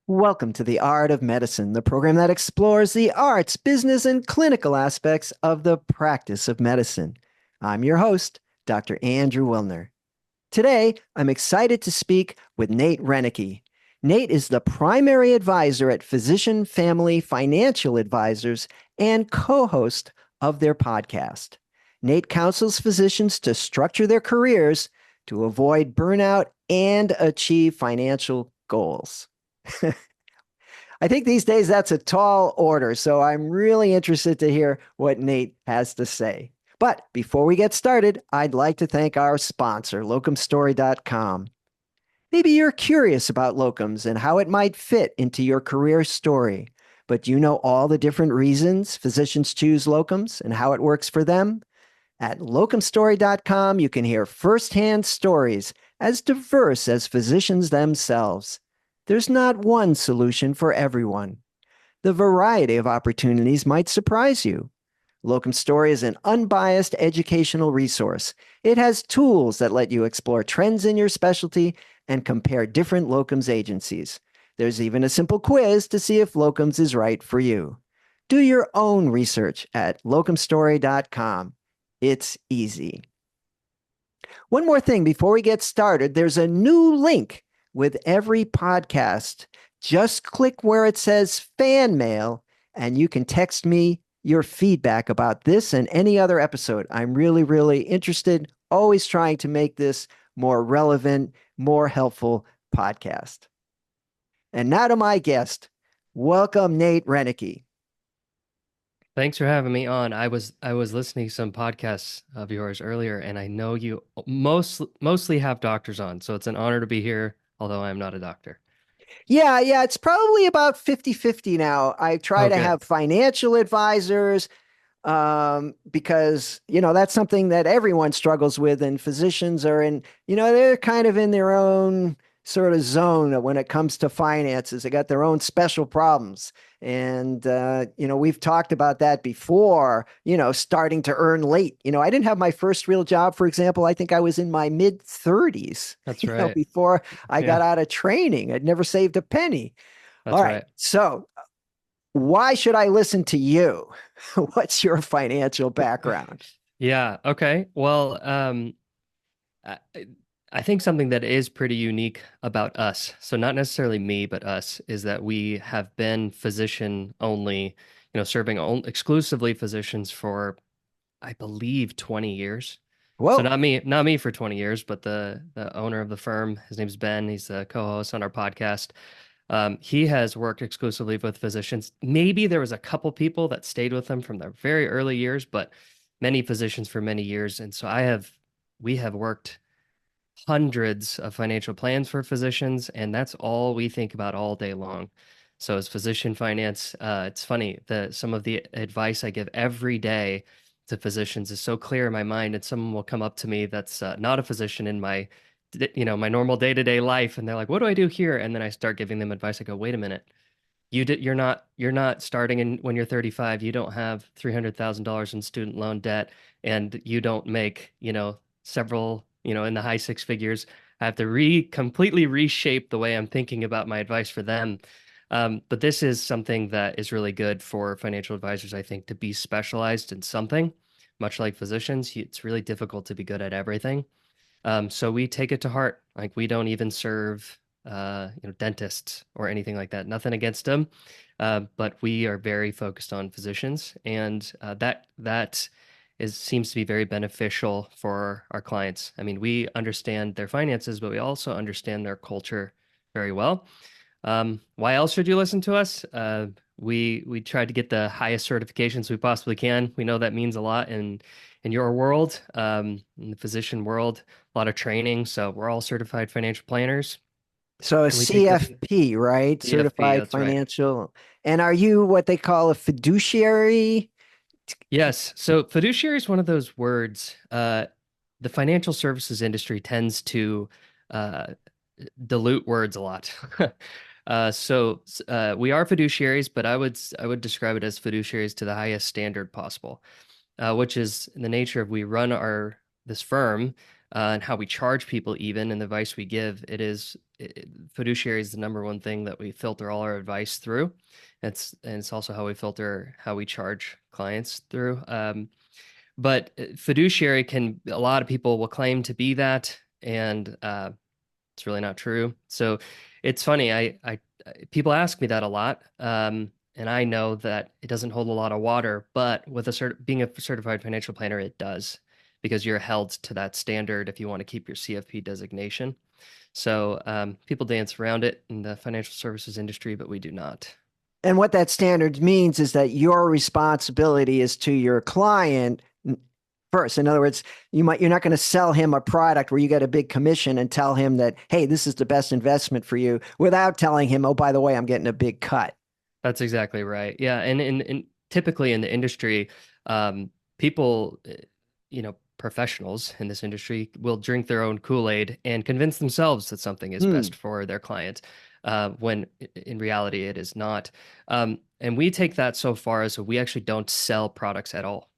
Welcome to The Art of Medicine, the program that explores the arts, business, and clinical aspects of the practice of medicine. I'm your host, Dr. Andrew Wilner. Today, I'm excited to speak with Nate Reineke. Nate is the primary advisor at Physician Family Financial Advisors and co host of their podcast. Nate counsels physicians to structure their careers to avoid burnout and achieve financial goals. I think these days that's a tall order, so I'm really interested to hear what Nate has to say. But before we get started, I'd like to thank our sponsor, locumstory.com. Maybe you're curious about locums and how it might fit into your career story, but do you know all the different reasons physicians choose locums and how it works for them? At locumstory.com, you can hear firsthand stories as diverse as physicians themselves. There's not one solution for everyone. The variety of opportunities might surprise you. Locum Story is an unbiased educational resource. It has tools that let you explore trends in your specialty and compare different locums agencies. There's even a simple quiz to see if locums is right for you. Do your own research at locumstory.com. It's easy. One more thing before we get started, there's a new link with every podcast. Just click where it says fan mail and you can text me your feedback about this and any other episode. I'm really, really interested, always trying to make this more relevant, more helpful podcast. And now to my guest. Welcome, Nate Reineke. Thanks for having me on. I was listening to some podcasts of yours earlier, and I know you mostly have doctors on, so it's an honor to be here, although I'm not a doctor. Yeah, it's probably about 50-50 now. I try Oh, to good. have financial advisors because, that's something that everyone struggles with, and physicians are they're kind of in their own sort of zone when it comes to finances. They got their own special problems. And, we've talked about that before, starting to earn late. I didn't have my first real job, for example. I think I was in my mid 30s, That's right. before I got Yeah, out of training. I'd never saved a penny. All that's right. right. So, why should I listen to you? What's your financial background? Yeah, okay. Well, I, I think something that is pretty unique about us, so not necessarily me, but us, is that we have been physician only, serving exclusively physicians for, I believe, 20 years. So Whoa. not me for 20 years, but the owner of the firm, his name's Ben. He's the co-host on our podcast. He has worked exclusively with physicians. Maybe there was a couple people that stayed with him from their very early years, but many physicians for many years. And so we have worked hundreds of financial plans for physicians, and that's all we think about all day long. So as physician finance, it's funny that some of the advice I give every day to physicians is so clear in my mind, and someone will come up to me that's not a physician in my normal day-to-day life, and they're like, "What do I do here?" And then I start giving them advice. I go, "Wait a minute. You're not starting in when you're 35. You don't have $300,000 in student loan debt, and you don't make, several, in the high six figures. I have to completely reshape the way I'm thinking about my advice for them. But this is something that is really good for financial advisors, I think, to be specialized in something. Much like physicians, it's really difficult to be good at everything. So we take it to heart. Like we don't even serve, dentists or anything like that. Nothing against them, but we are very focused on physicians, and that is seems to be very beneficial for our clients. I mean, we understand their finances, but we also understand their culture very well. Why else should you listen to us? We try to get the highest certifications we possibly can. We know that means a lot in your world, in the physician world, a lot of training. So we're all certified financial planners, So a and we take this CFP, right? CFP. Certified That's right. Financial. And are you what they call a fiduciary? Yes. So fiduciary is one of those words. The financial services industry tends to uh, dilute words a lot. We are fiduciaries, but I would describe it as fiduciaries to the highest standard possible, which is in the nature of we run our this firm and how we charge people, even, and the advice we give. Fiduciary is the number one thing that we filter all our advice through. It's also how we filter how we charge clients through. But fiduciary a lot of people will claim to be that, and it's really not true. So it's funny. People ask me that a lot. And I know that it doesn't hold a lot of water, but with being a certified financial planner, it does, because you're held to that standard if you want to keep your CFP designation. So people dance around it in the financial services industry, but we do not. And what that standard means is that your responsibility is to your client first. In other words, you're not going to sell him a product where you get a big commission and tell him that, hey, this is the best investment for you, without telling him, oh, by the way, I'm getting a big cut. That's exactly right. Yeah, and typically in the industry, people, professionals in this industry will drink their own Kool-Aid and convince themselves that something is Hmm. best for their client, when in reality it is not. And we take that so far as we actually don't sell products at all.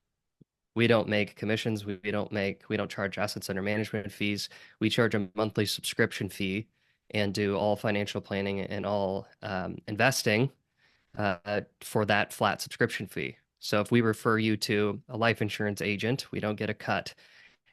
We don't make commissions. We don't charge assets under management fees. We charge a monthly subscription fee and do all financial planning and all investing for that flat subscription fee. So if we refer you to a life insurance agent, we don't get a cut.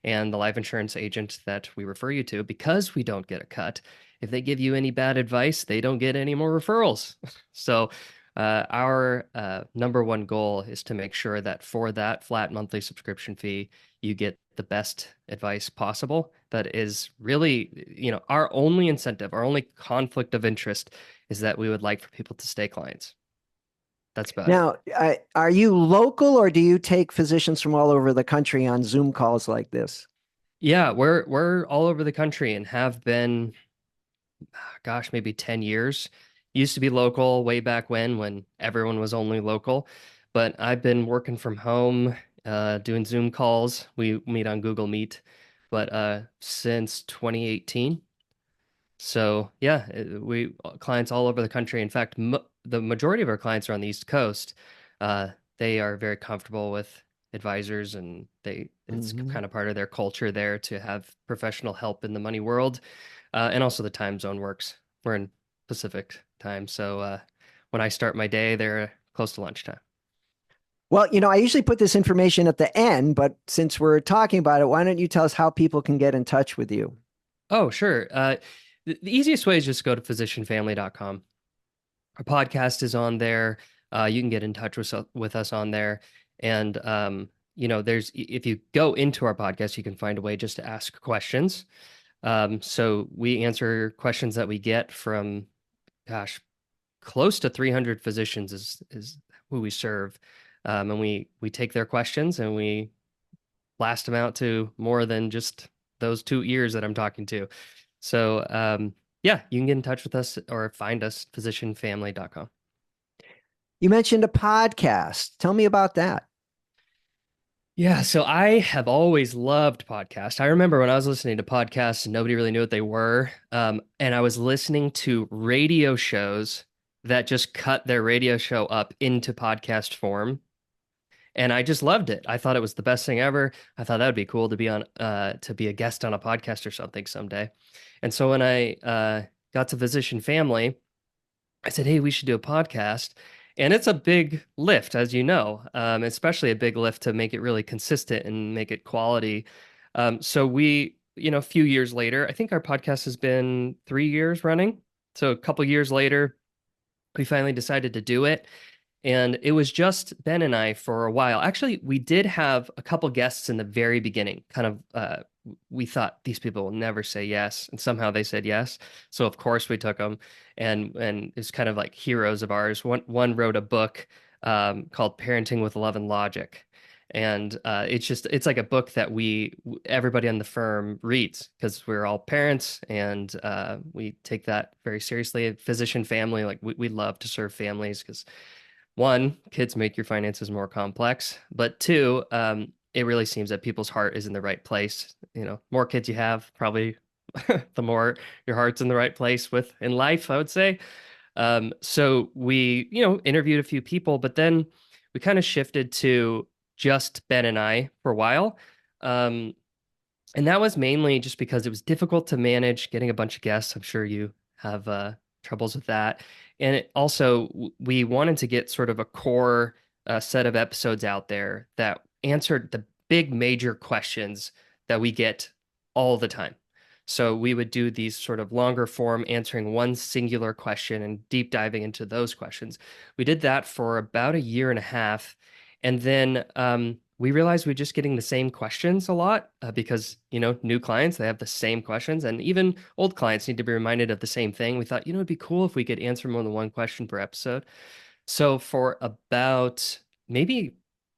And the life insurance agent that we refer you to, because we don't get a cut, if they give you any bad advice, they don't get any more referrals. So our number one goal is to make sure that for that flat monthly subscription fee, you get the best advice possible. That is really, our only incentive, our only conflict of interest is that we would like for people to stay clients. That's about it. Now, are you local or do you take physicians from all over the country on Zoom calls like this? Yeah, we're all over the country and have been, gosh, maybe 10 years. Used to be local way back when everyone was only local, but I've been working from home, doing Zoom calls. We meet on Google Meet, but since 2018. So yeah, we clients all over the country. In fact, the majority of our clients are on the East Coast. They are very comfortable with advisors, and it's Mhm. kind of part of their culture there to have professional help in the money world. And also the time zone works. We're in Pacific time, so when I start my day, they're close to lunchtime. Well, I usually put this information at the end, but since we're talking about it, why don't you tell us how people can get in touch with you? Oh, sure. The easiest way is just go to physicianfamily.com. Our podcast is on there. You can get in touch with us on there. And, if you go into our podcast, you can find a way just to ask questions. So we answer questions that we get from, gosh, close to 300 physicians is who we serve. And we take their questions and we blast them out to more than just those 2 ears that I'm talking to. So, yeah, you can get in touch with us or find us physicianfamily.com. You mentioned a podcast. Tell me about that. Yeah, so I have always loved podcasts. I remember when I was listening to podcasts and nobody really knew what they were. And I was listening to radio shows that just cut their radio show up into podcast form. And I just loved it. I thought it was the best thing ever. I thought that would be cool to be a guest on a podcast or something someday. And so when I got to Physician Family, I said, hey, we should do a podcast. And it's a big lift, as you know, especially a big lift to make it really consistent and make it quality. So a few years later, I think our podcast has been 3 years running. So a couple years later, we finally decided to do it. And it was just Ben and I for a while. Actually, we did have a couple guests in the very beginning. We thought these people will never say yes, and somehow they said yes. So of course we took them, and it's kind of like heroes of ours. One wrote a book called Parenting with Love and Logic, and it's like a book that everybody on the firm reads because we're all parents, and we take that very seriously. Physician family, like we love to serve families because one, kids make your finances more complex, but two, it really seems that people's heart is in the right place. More kids you have, probably the more your heart's in the right place in life, I would say. So we, interviewed a few people, but then we kind of shifted to just Ben and I for a while. Um, And that was mainly just because it was difficult to manage getting a bunch of guests. I'm sure you have troubles with that. And it also, we wanted to get sort of a core set of episodes out there that answered the big major questions that we get all the time. So we would do these sort of longer form answering one singular question and deep diving into those questions. We did that for about a year and a half. And then we realized we're just getting the same questions a lot because, new clients, they have the same questions. And even old clients need to be reminded of the same thing. We thought, it'd be cool if we could answer more than one question per episode. So for about maybe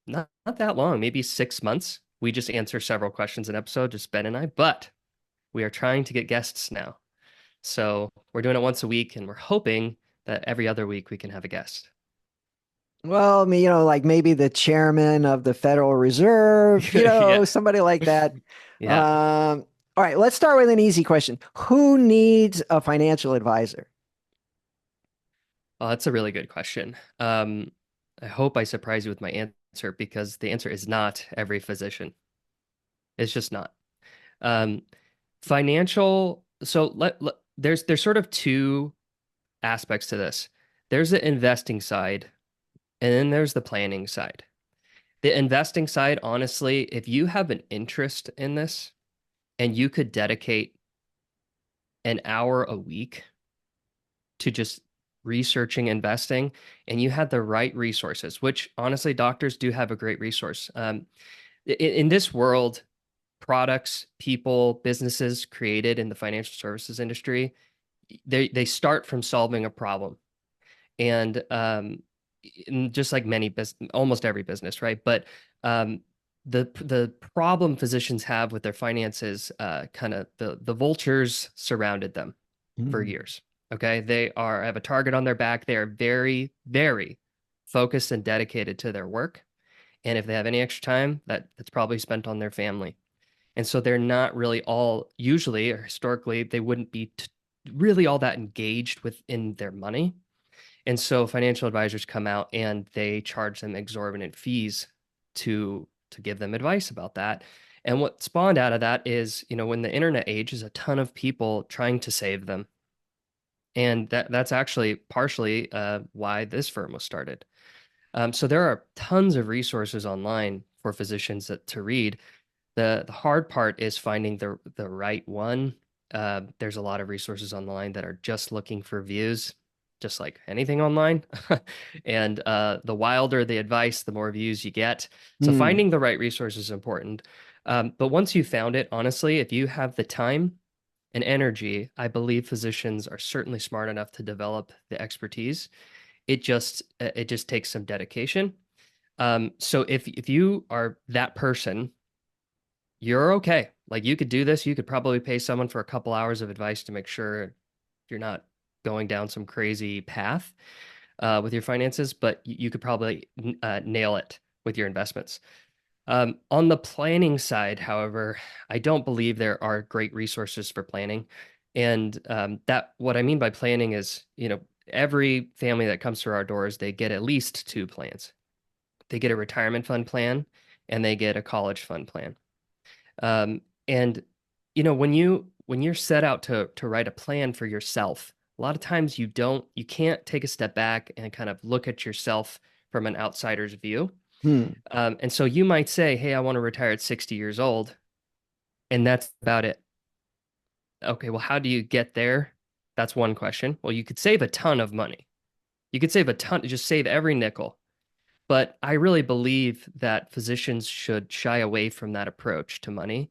not that long, maybe 6 months, we just answer several questions an episode, just Ben and I. But we are trying to get guests now. So we're doing it once a week and we're hoping that every other week we can have a guest. Well, I mean, like maybe the chairman of the Federal Reserve, Yeah. somebody like that. Yeah. All right, let's start with an easy question. Who needs a financial advisor? Oh, that's a really good question. I hope I surprise you with my answer because the answer is not every physician. It's just not. Um, financial. So there's sort of two aspects to this. There's the investing side, and then there's the planning side. The investing side, honestly, if you have an interest in this and you could dedicate an hour a week to just researching investing and you had the right resources, which honestly, doctors do have a great resource. In this world, products, people, businesses created in the financial services industry, they start from solving a problem. And just like almost every business, right? But um, the problem physicians have with their finances, kind of the vultures surrounded them for Hmm. years. Okay. They have a target on their back. They are very, very focused and dedicated to their work. And if they have any extra time, that's probably spent on their family. And so they're not really all usually or historically, they wouldn't be really all that engaged within their money. And so financial advisors come out and they charge them exorbitant fees to give them advice about that. And what spawned out of that is, when the internet age is a ton of people trying to save them, and that's actually partially why this firm was started. So there are tons of resources online for physicians to read. The hard part is finding the right one. There's a lot of resources online that are just looking for views, just like anything online. And the wilder the advice, the more views you get. So Hmm. finding the right resource is important. But once you found it, honestly, if you have the time and energy, I believe physicians are certainly smart enough to develop the expertise. It just takes some dedication. So if you are that person, you're okay. Like you could do this. You could probably pay someone for a couple hours of advice to make sure you're not going down some crazy path with your finances, but you could probably nail it with your investments. On the planning side, however, I don't believe there are great resources for planning. And that what I mean by planning is, every family that comes through our doors, they get at least two plans. They get a retirement fund plan and they get a college fund plan. And when you're set out to write a plan for yourself, a lot of times you can't take a step back and kind of look at yourself from an outsider's view. Hmm. And so you might say, "Hey, I want to retire at 60 years old," and that's about it. Okay, well, how do you get there? That's one question. Well, you could save a ton of money. You could save a ton, just save every nickel. But I really believe that physicians should shy away from that approach to money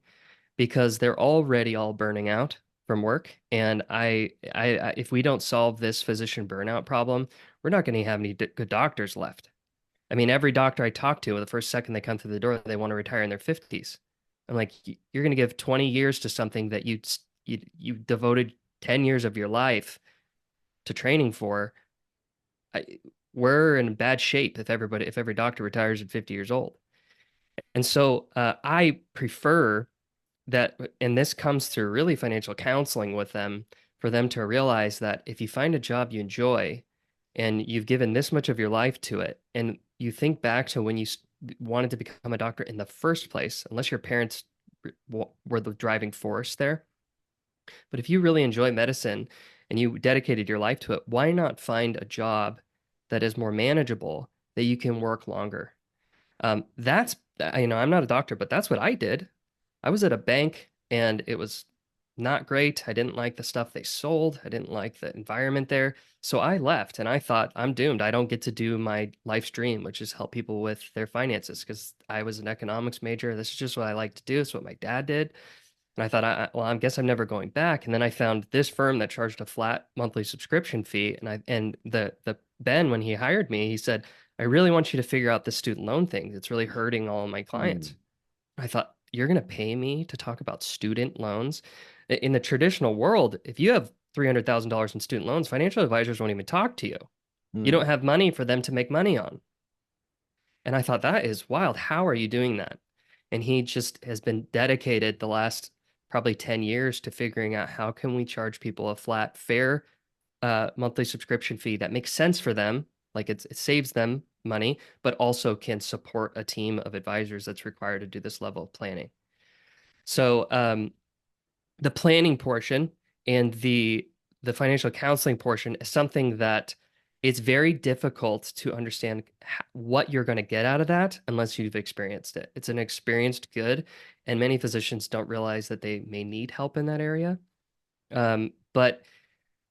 because they're already all burning out from work. And if we don't solve this physician burnout problem, we're not going to have any good doctors left. I mean, every doctor I talk to, the first second they come through the door, they want to retire in their 50s. I'm like, you're going to give 20 years to something that you devoted 10 years of your life to training for. I, we're in bad shape if every doctor retires at 50 years old. And so I prefer that, and this comes through really financial counseling with them, for them to realize that if you find a job you enjoy and you've given this much of your life to it, and you think back to when you wanted to become a doctor in the first place, unless your parents were the driving force there. But if you really enjoy medicine and you dedicated your life to it, why not find a job that is more manageable, that you can work longer? That's, I'm not a doctor, but that's what I did. I was at a bank and it was not great. I didn't like the stuff they sold. I didn't like the environment there. So I left and I thought, I'm doomed. I don't get to do my life's dream, which is help people with their finances because I was an economics major. This is just what I like to do. It's what my dad did. And I thought, well, I guess I'm never going back. And then I found this firm that charged a flat monthly subscription fee. And the Ben, when he hired me, he said, I really want you to figure out this student loan thing. It's really hurting all of my clients. Hmm. I thought, you're going to pay me to talk about student loans? In the traditional world, if you have $300,000 in student loans, financial advisors won't even talk to you. You Hmm. don't have money for them to make money on. And I thought, that is wild. How are you doing that? And he just has been dedicated the last probably 10 years to figuring out how can we charge people a flat, fair monthly subscription fee that makes sense for them, like it saves them money, but also can support a team of advisors that's required to do this level of planning. So the planning portion and the financial counseling portion is something that it's very difficult to understand what you're going to get out of that unless you've experienced it. It's an experienced good, and many physicians don't realize that they may need help in that area. But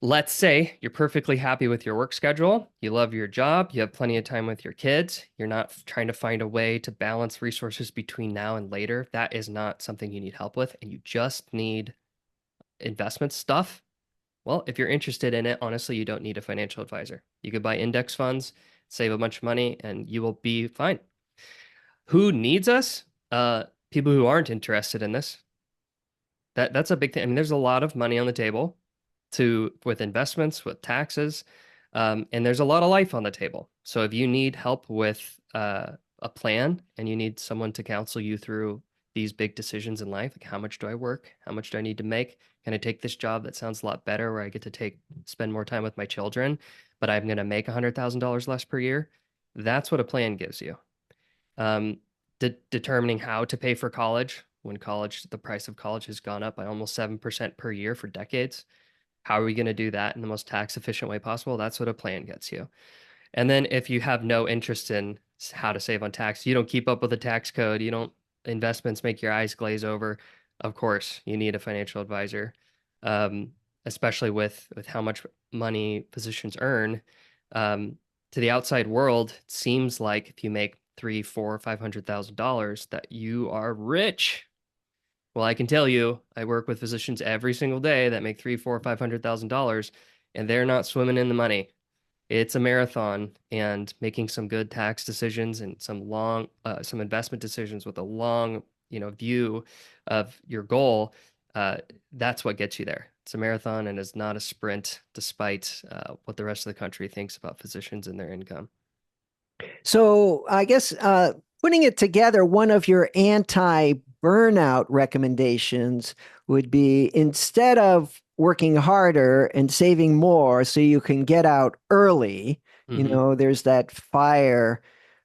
let's say you're perfectly happy with your work schedule, you love your job, you have plenty of time with your kids, you're not trying to find a way to balance resources between now and later. That is not something you need help with, and you just need investment stuff. Well, if you're interested in it, honestly, you don't need a financial advisor. You could buy index funds, save a bunch of money, and you will be fine. Who needs us? People who aren't interested in this. That's a big thing. I mean, there's a lot of money on the table to with investments, with taxes, and there's a lot of life on the table. So if you need help with a plan and you need someone to counsel you through these big decisions in life, like how much do I work? How much do I need to make? Can I take this job that sounds a lot better where I get to spend more time with my children, but I'm going to make $100,000 less per year? That's what a plan gives you. Determining how to pay for college when the price of college has gone up by almost 7% per year for decades. How are we going to do that in the most tax efficient way possible? That's what a plan gets you. And then if you have no interest in how to save on tax, you don't keep up with the tax code, you don't investments make your eyes glaze over. Of course, you need a financial advisor, um, especially with how much money physicians earn. Um, to the outside world, it seems like if you make three, four, $500,000, that you are rich. Well, I can tell you, I work with physicians every single day that make three, four, $500,000, and they're not swimming in the money. It's a marathon, and making some good tax decisions and some investment decisions with a long, view of your goal. Uh, that's what gets you there. It's a marathon and is not a sprint, despite what the rest of the country thinks about physicians and their income. So I guess putting it together, one of your anti-burnout recommendations would be instead of working harder and saving more so you can get out early, Hmm. there's that fire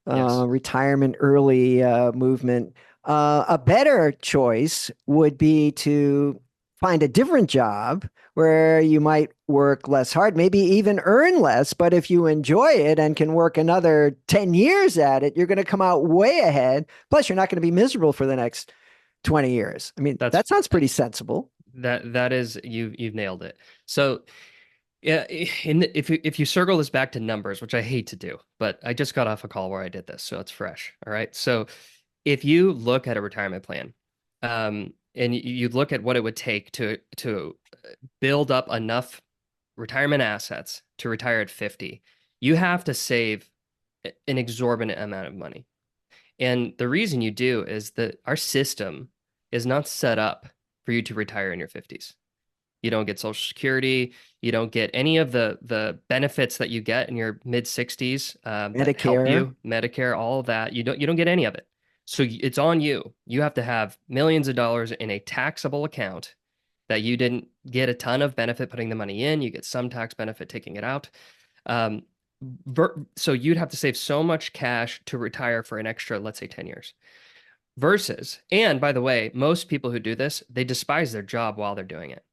Yes. retirement early movement. A better choice would be to find a different job where you might work less hard, maybe even earn less. But if you enjoy it and can work another 10 years at it, you're going to come out way ahead. Plus, you're not going to be miserable for the next 20 years. I mean, That's that sounds pretty sensible. that is you've nailed it. So yeah, if you circle this back to numbers, which I hate to do, but I just got off a call where I did this, so it's fresh. All right. So if you look at a retirement plan, and you look at what it would take to build up enough retirement assets to retire at 50, you have to save an exorbitant amount of money. And the reason you do is that our system is not set up for you to retire in your 50s. You don't get Social Security. You don't get any of the benefits that you get in your mid 60s that help Medicare. you, Medicare, all of that. You don't get any of it. So it's on you. You have to have millions of dollars in a taxable account that you didn't get a ton of benefit putting the money in. You get some tax benefit taking it out. Um, so you'd have to save so much cash to retire for an extra, let's say, 10 years. Versus, and by the way, most people who do this, they despise their job while they're doing it.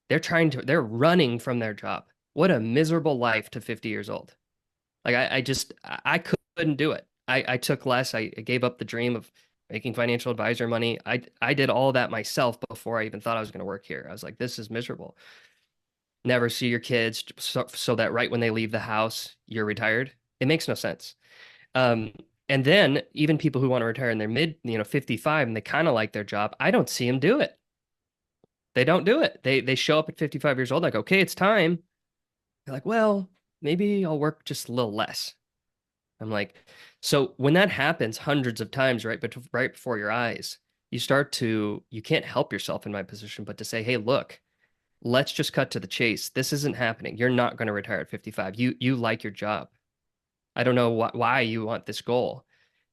They're running from their job. What a miserable life to 50 years old. Like I couldn't do it. I took less. I gave up the dream of making financial advisor money. I did all that myself before I even thought I was going to work here. I was like, this is miserable. Never see your kids so that right when they leave the house, you're retired. It makes no sense. Um, and then even people who want to retire in their mid, 55 and they kind of like their job, I don't see them do it. They don't do it. They show up at 55 years old like, okay, it's time. They're like, well, maybe I'll work just a little less. I'm like, so when that happens hundreds of times right before your eyes, you can't help yourself in my position, but to say, hey, look, let's just cut to the chase. This isn't happening. You're not going to retire at 55. You like your job. I don't know why you want this goal.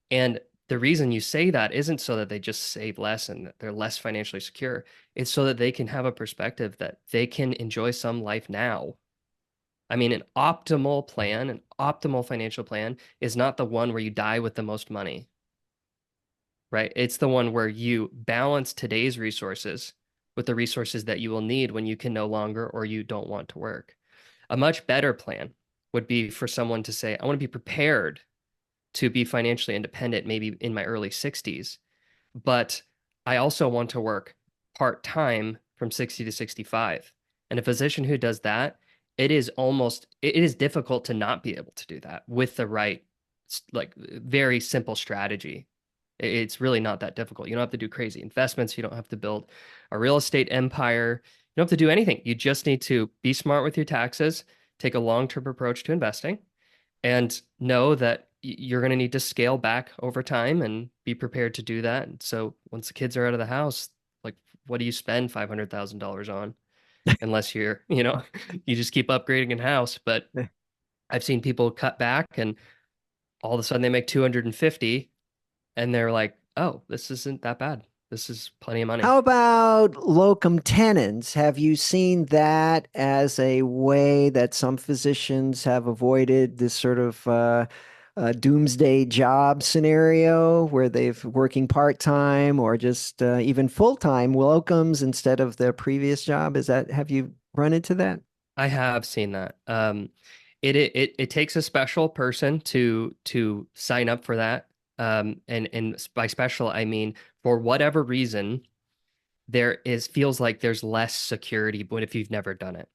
And the reason you say that isn't so that they just save less and they're less financially secure. It's so that they can have a perspective that they can enjoy some life now. I mean, an optimal financial plan is not the one where you die with the most money, right? It's the one where you balance today's resources with the resources that you will need when you can no longer or you don't want to work. A much better plan would be for someone to say, I want to be prepared to be financially independent, maybe in my early 60s, but I also want to work part-time from 60 to 65. And a physician who does that, it is difficult to not be able to do that with the right, like very simple strategy. It's really not that difficult. You don't have to do crazy investments. You don't have to build a real estate empire. You don't have to do anything. You just need to be smart with your taxes, take a long-term approach to investing, and know that you're going to need to scale back over time and be prepared to do that. And so once the kids are out of the house, like what do you spend $500,000 on? Unless you just keep upgrading in house. But I've seen people cut back and all of a sudden they make 250 and they're like, oh, this isn't that bad. This is plenty of money. How about locum tenens? Have you seen that as a way that some physicians have avoided this sort of doomsday job scenario where they've working part-time or just even full-time locums instead of their previous job? Have you run into that? I have seen that. It takes a special person to sign up for that. And by special, I mean for whatever reason, feels like there's less security, but if you've never done it,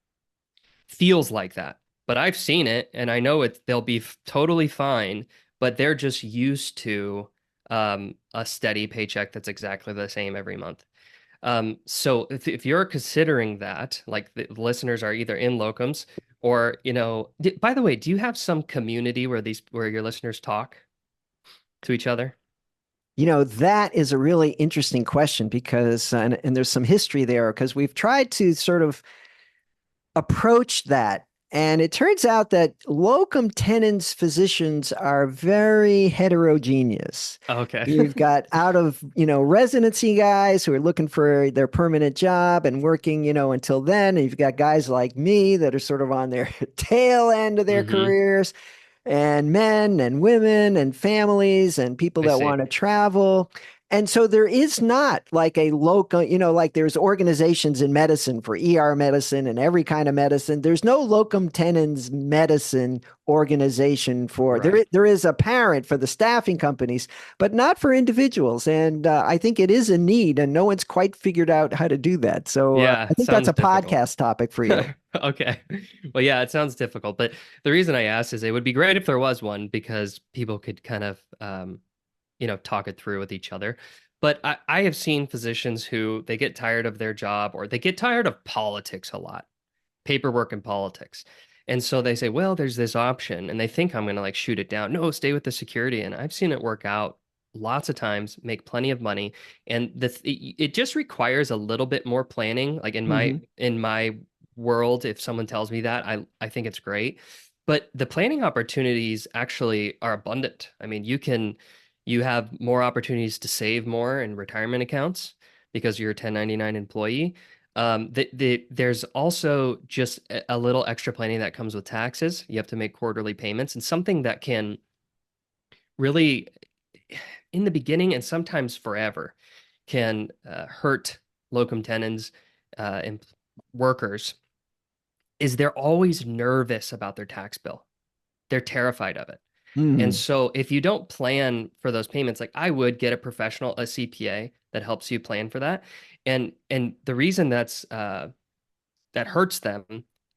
feels like that. But I've seen it, and I know they'll be totally fine, but they're just used to a steady paycheck that's exactly the same every month. So if you're considering that, like the listeners are either in locums or, by the way, do you have some community where your listeners talk to each other? That is a really interesting question because, and there's some history there because we've tried to sort of approach that. And it turns out that locum tenens physicians are very heterogeneous. Okay. You've got out of, residency guys who are looking for their permanent job and working, until then. And you've got guys like me that are sort of on their tail end of their Hmm. careers, and men and women and families and people I that see. want to travel. And so there is not like a local, like there's organizations in medicine for ER medicine and every kind of medicine. There's no locum tenens medicine organization for Right. there is a parent for the staffing companies, but not for individuals. And I think it is a need, and no one's quite figured out how to do that. So Yeah, I think that's sounds a difficult. podcast topic for you. Okay. Well, yeah, it sounds difficult, but the reason I asked is it would be great if there was one because people could kind of talk it through with each other. But I have seen physicians who they get tired of their job or they get tired of politics a lot, paperwork and politics. And so they say, well, there's this option, and they think I'm going to like shoot it down. No, stay with the security. And I've seen it work out lots of times, make plenty of money. And it just requires a little bit more planning. Like Hmm. in my world, if someone tells me that, I think it's great. But the planning opportunities actually are abundant. I mean, you have more opportunities to save more in retirement accounts because you're a 1099 employee. There's also just a little extra planning that comes with taxes. You have to make quarterly payments, and something that can really in the beginning and sometimes forever can hurt locum tenens and workers is they're always nervous about their tax bill. They're terrified of it. And Hmm. so if you don't plan for those payments, like I would get a professional, a CPA that helps you plan for that. And the reason that hurts them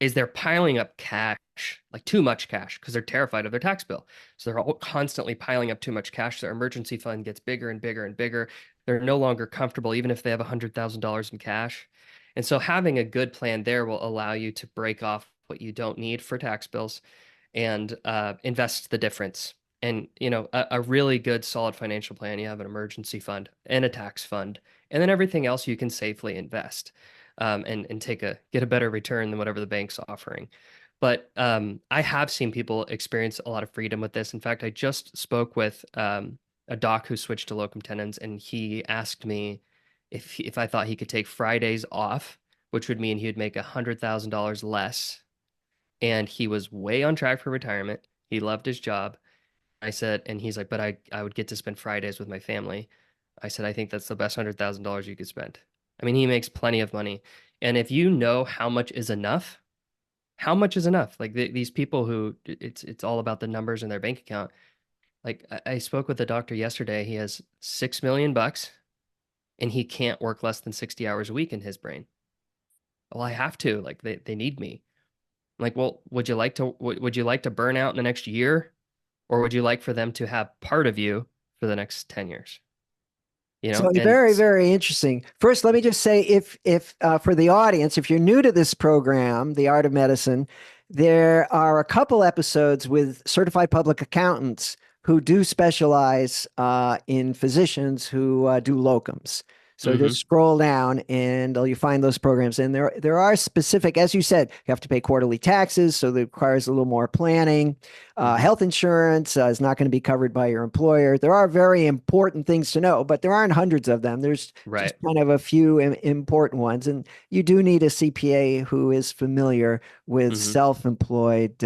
is they're piling up cash, like too much cash, because they're terrified of their tax bill. So they're all constantly piling up too much cash. Their emergency fund gets bigger and bigger and bigger. They're no longer comfortable, even if they have $100,000 in cash. And so having a good plan there will allow you to break off what you don't need for tax bills and invest the difference. And a really good, solid financial plan. You have an emergency fund and a tax fund, and then everything else you can safely invest and get a better return than whatever the bank's offering. But I have seen people experience a lot of freedom with this. In fact, I just spoke with a doc who switched to locum tenens, and he asked me if I thought he could take Fridays off, which would mean he would make $100,000 less, and he was way on track for retirement. He loved his job. I said, and he's like, but I would get to spend Fridays with my family. I said, I think that's the best $100,000 you could spend. I mean, he makes plenty of money. And if you know how much is enough, how much is enough? Like these people who it's all about the numbers in their bank account. Like I spoke with a doctor yesterday. He has 6 million bucks and he can't work less than 60 hours a week in his brain. Well, I have to. Like they need me. I'm like, well, would you like to burn out in the next year? Or would you like for them to have part of you for the next 10 years? So And very, very interesting. First, let me just say, if for the audience, if you're new to this program, The Art of Medicine, there are a couple episodes with certified public accountants who do specialize in physicians who do locums. So just hmm scroll down and you find those programs. And there are specific, as you said, you have to pay quarterly taxes, so that requires a little more planning. hmm Health insurance is not going to be covered by your employer. There are very important things to know, but there aren't hundreds of them. There's just right. kind of a few important ones. And you do need a CPA who is familiar with hmm self-employed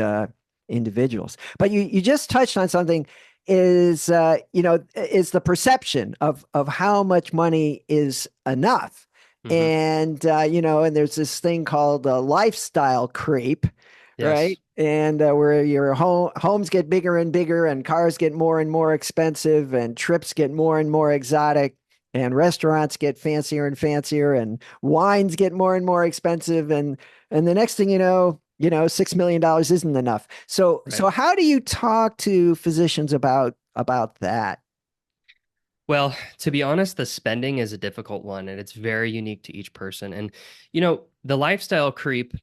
individuals. But you just touched on something is the perception of how much money is enough. hmm And there's this thing called lifestyle creep, right? Yes. And where your homes get bigger and bigger, and cars get more and more expensive, and trips get more and more exotic, and restaurants get fancier and fancier, and wines get more and more expensive, and the next thing $6 million isn't enough. So Right. so how do you talk to physicians about that? Well, to be honest, the spending is a difficult one and it's very unique to each person. And, the lifestyle creep,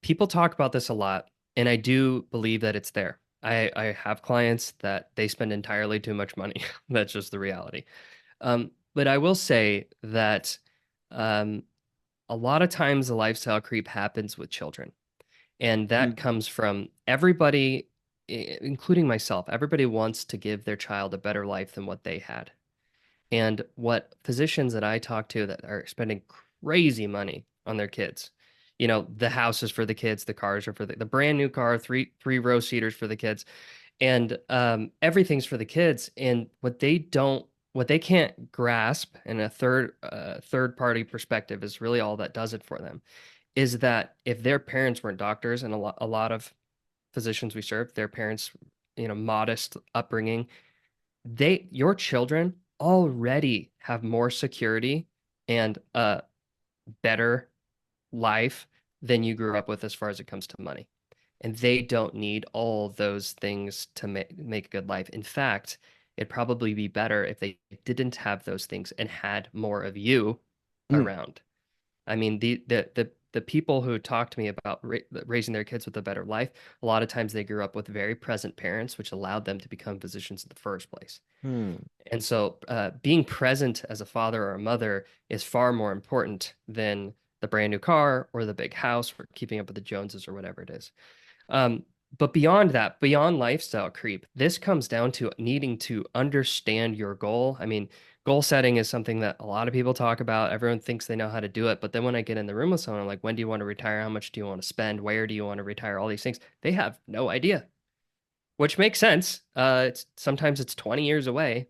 people talk about this a lot, and I do believe that it's there. I have clients that they spend entirely too much money. That's just the reality. But I will say that um, a lot of times the lifestyle creep happens with children. And that Mm, comes from everybody, including myself. Everybody wants to give their child a better life than what they had. And what physicians that I talk to that are spending crazy money on their kids, the houses for the kids, the cars are for the brand new car, three row seaters for the kids, and everything's for the kids. And what they can't grasp, and a third party perspective is really all that does it for them, is that if their parents weren't doctors, and a lot of physicians we serve, their parents, modest upbringing, your children already have more security and a better life than you grew up with as far as it comes to money. And they don't need all those things to make a good life. In fact, it'd probably be better if they didn't have those things and had more of you mm, around. I mean, the people who talk to me about raising their kids with a better life, a lot of times they grew up with very present parents, which allowed them to become physicians in the first place. mm, And so, being present as a father or a mother is far more important than the brand new car or the big house or keeping up with the Joneses or whatever it is. Um, but beyond that, beyond lifestyle creep, this comes down to needing to understand your goal. I mean, goal setting is something that a lot of people talk about. Everyone thinks they know how to do it. But then when I get in the room with someone, I'm like, when do you want to retire? How much do you want to spend? Where do you want to retire? All these things. They have no idea. which makes sense. Sometimes it's 20 years away,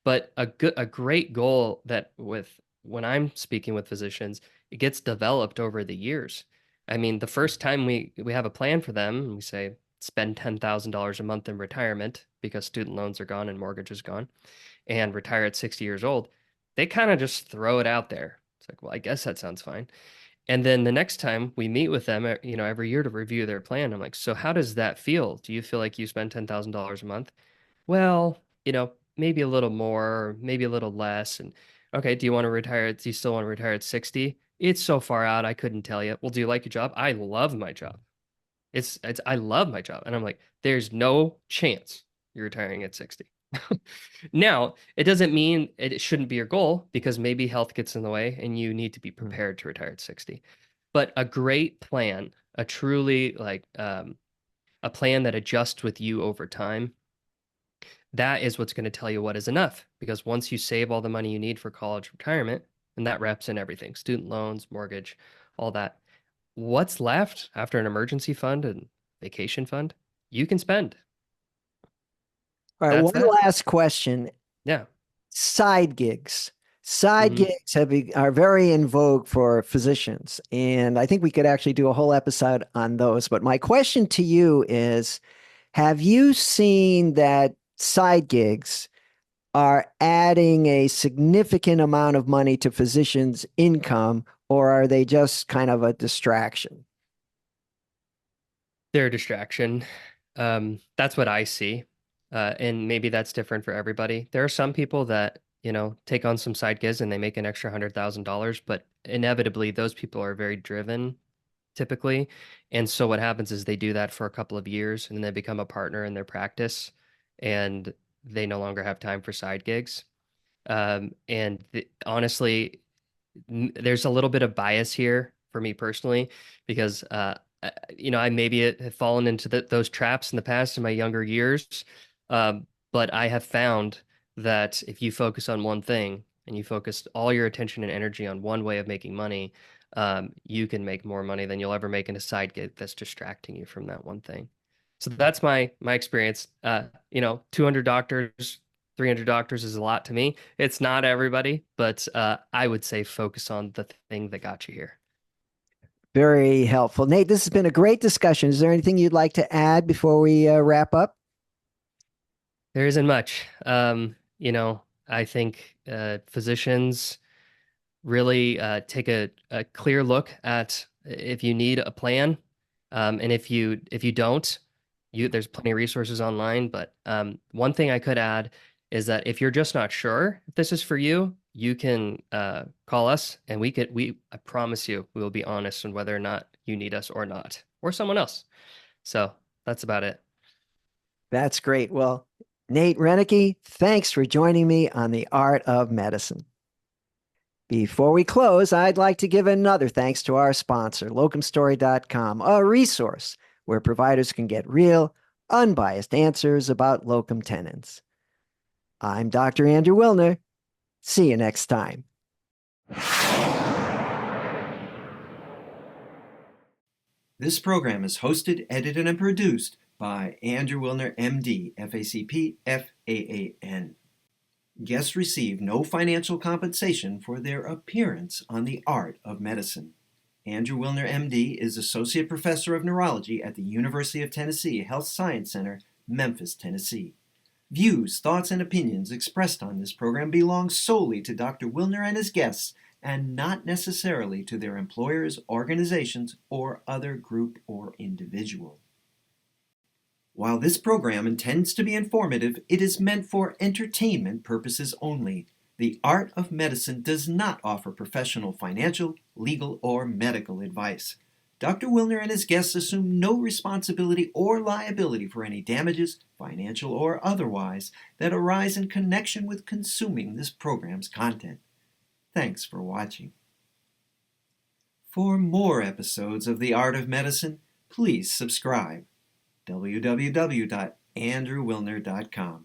but a great goal that with when I'm speaking with physicians, it gets developed over the years. I mean, the first time we have a plan for them, and we say spend $10,000 a month in retirement because student loans are gone and mortgage is gone, and retire at 60 years old, they kind of just throw it out there. It's like, well, I guess that sounds fine. And then the next time we meet with them, every year to review their plan, I'm like, so how does that feel? Do you feel like you spend $10,000 a month? Well, maybe a little more, or maybe a little less. And okay, do you want to retire? Do you still want to retire at 60? It's so far out, I couldn't tell you. Well, do you like your job? I love my job. I love my job. And I'm like, there's no chance you're retiring at 60. Now, it doesn't mean it shouldn't be your goal because maybe health gets in the way and you need to be prepared to retire at 60. But a great plan, a truly a plan that adjusts with you over time, that is what's going to tell you what is enough. Because once you save all the money you need for college retirement, and that wraps in everything, student loans, mortgage, all that, what's left after an emergency fund and vacation fund, you can spend. All right, That's one that. last question. Yeah. Side gigs. Side Hmm. gigs are very in vogue for physicians, and I think we could actually do a whole episode on those. But my question to you is, have you seen that side gigs are adding a significant amount of money to physicians' income, or are they just kind of a distraction? They're a distraction. That's what I see. And maybe that's different for everybody. There are some people that, take on some side gigs and they make an extra $100,000, but inevitably those people are very driven typically. And so what happens is they do that for a couple of years and then they become a partner in their practice and they no longer have time for side gigs. Honestly, there's a little bit of bias here for me personally because I maybe have fallen into those traps in the past in my younger years, but I have found that if you focus on one thing and you focus all your attention and energy on one way of making money, you can make more money than you'll ever make in a side gig that's distracting you from that one thing. So that's my experience. 200 doctors, 300 doctors is a lot to me. It's not everybody, but I would say focus on the thing that got you here. Very helpful. Nate, this has been a great discussion. Is there anything you'd like to add before we wrap up? There isn't much. I think physicians really take a clear look at if you need a plan, and if you don't, there's plenty of resources online. But one thing I could add is that if you're just not sure if this is for you, you can call us, and I promise you, we will be honest on whether or not you need us or not, or someone else. So that's about it. That's great. Well, Nate Reineke, thanks for joining me on The Art of Medicine. Before we close, I'd like to give another thanks to our sponsor, locumstory.com, a resource where providers can get real, unbiased answers about locum tenens. I'm Dr. Andrew Wilner. See you next time. This program is hosted, edited, and produced by Andrew Wilner, MD, FACP, FAAN. Guests receive no financial compensation for their appearance on The Art of Medicine. Andrew Wilner, MD, is Associate Professor of Neurology at the University of Tennessee Health Science Center, Memphis, Tennessee. Views, thoughts, and opinions expressed on this program belong solely to Dr. Wilner and his guests and not necessarily to their employers, organizations, or other group or individual. While this program intends to be informative, it is meant for entertainment purposes only. The Art of Medicine does not offer professional financial, legal, or medical advice. Dr. Wilner and his guests assume no responsibility or liability for any damages, financial or otherwise, that arise in connection with consuming this program's content. Thanks for watching. For more episodes of The Art of Medicine, please subscribe. www.andrewwilner.com